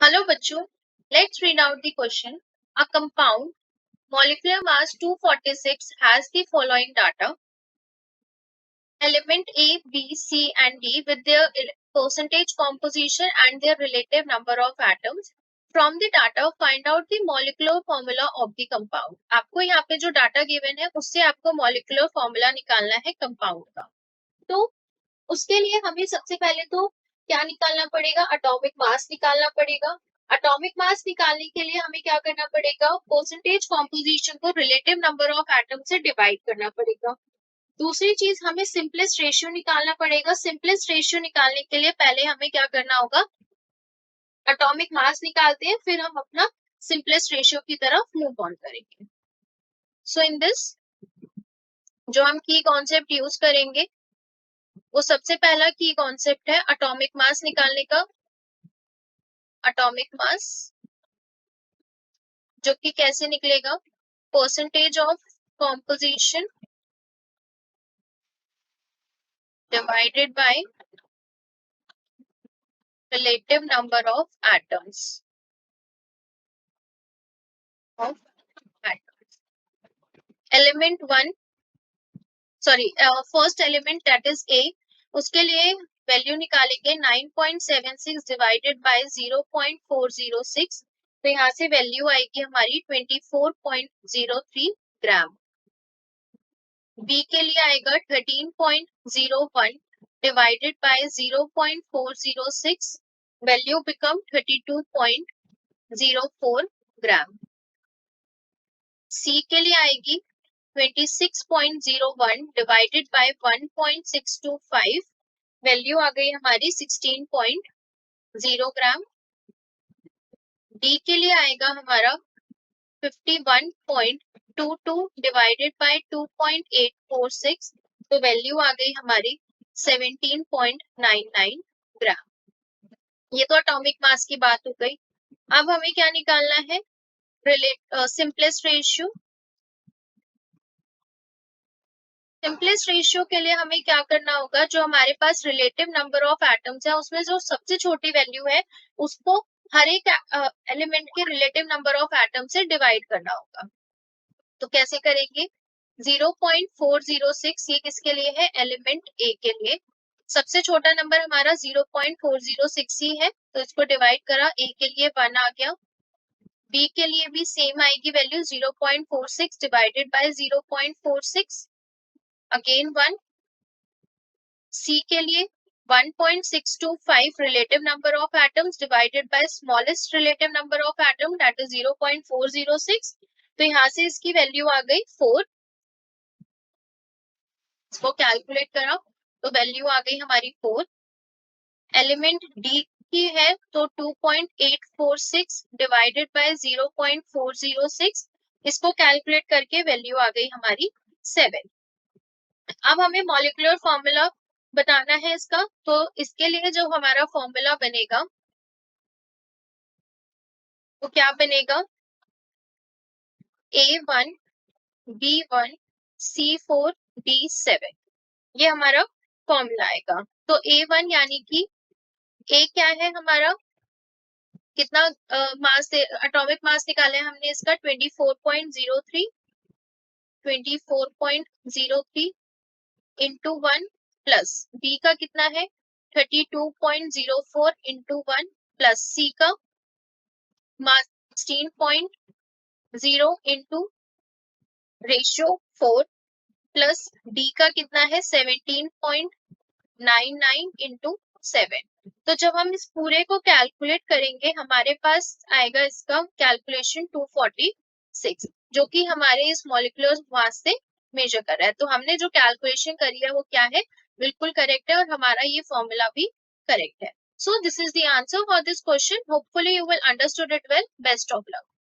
Hello बच्चों, let's read out the question. A compound molecular mass 246 has the following data. Element A, B, C and D with their percentage composition and their relative number of atoms. From the data, find out the molecular formula of the compound. आपको यहाँ पे जो data given है उससे आपको molecular formula निकालना है compound का. तो उसके लिए हमें सबसे पहले तो क्या निकालना पड़ेगा, एटॉमिक मास निकालना पड़ेगा. एटॉमिक मास निकालने के लिए हमें क्या करना पड़ेगा, परसेंटेज कॉम्पोजिशन को रिलेटिव नंबर ऑफ एटम से डिवाइड करना पड़ेगा. दूसरी चीज हमें सिंपलेस्ट रेशियो निकालना पड़ेगा. सिंपलेस्ट रेशियो निकालने के लिए पहले हमें क्या करना होगा, एटॉमिक मास निकालते हैं, फिर हम अपना सिंपलेस्ट रेशियो की तरफ मूव ऑन करेंगे. सो इन दिस जो हम की कॉन्सेप्ट यूज करेंगे वो सबसे पहला की कॉन्सेप्ट है एटॉमिक मास निकालने का. एटॉमिक मास जो कि कैसे निकलेगा, percentage of composition divided by relative number of atoms element one first element that is a, उसके लिए वैल्यू निकालेंगे 9.76 डिवाइडेड बाय 0.406. तो यहाँ से वैल्यू आएगी हमारी 24.03 ग्राम. बी के लिए आएगा 13.01 डिवाइडेड बाय 0.406, वैल्यू बिकम 32.04 ग्राम. सी के लिए आएगी 26.01 डिवाइडेड बाय 1.625, वैल्यू आ गई हमारी 16.0 ग्राम. डी के लिए आएगा हमारा 51.22 डिवाइडेड बाय 2.846, तो वैल्यू आ गई हमारी 17.99 ग्राम. ये तो एटॉमिक मास की बात हो गई. अब हमें क्या निकालना है, सिंपलेस्ट रेशियो. सिंपलेस्ट रेशियो के लिए हमें क्या करना होगा, जो हमारे पास रिलेटिव नंबर ऑफ एटम्स है उसमें जो सबसे छोटी वैल्यू है उसको हर एक एलिमेंट के रिलेटिव नंबर ऑफ एटम से डिवाइड करना होगा. तो कैसे करेंगे, 0.406 ये किसके लिए है, एलिमेंट ए के लिए. सबसे छोटा नंबर हमारा 0.406 ही है, तो इसको डिवाइड करा, ए के लिए 1 आ गया. बी के लिए भी सेम आएगी वैल्यू, 0.46 डिवाइडेड बाय 0.46, अगेन 1. सी के लिए 1.625 relative number of atoms divided by smallest relative number of atom that is 0.406. तो यहाँ से इसकी वैल्यू आ गई 4. इसको कैलकुलेट करा तो वैल्यू आ गई हमारी 4. एलिमेंट डी की है तो 2.846 डिवाइडेड बाय 0.406, इसको कैलकुलेट करके वैल्यू आ गई हमारी 7. अब हमें मॉलिक्यूलर फॉर्मूला बताना है इसका, तो इसके लिए जो हमारा फॉर्मूला बनेगा वो क्या बनेगा, A1 B1 C4 D7, ये हमारा फॉर्मूला आएगा. तो A1 यानी कि A क्या है हमारा, कितना मास एटॉमिक मास निकाला है हमने इसका 24.03 इंटू 1 प्लस बी का कितना है 32.04 इंटू 1 प्लस सी का 16.0 इंटू रेशियो 4 प्लस डी का कितना है 17.99 इंटू 7. तो जब हम इस पूरे को कैलकुलेट करेंगे हमारे पास आएगा इसका कैलकुलेशन 246, जो कि हमारे इस मॉलिक्यूलर मास से मेजर कर रहा है. तो हमने जो कैलकुलेशन करी है वो क्या है, बिल्कुल करेक्ट है और हमारा ये फॉर्मूला भी करेक्ट है. So this is the answer for this question. Hopefully you will understood it well. Best of luck.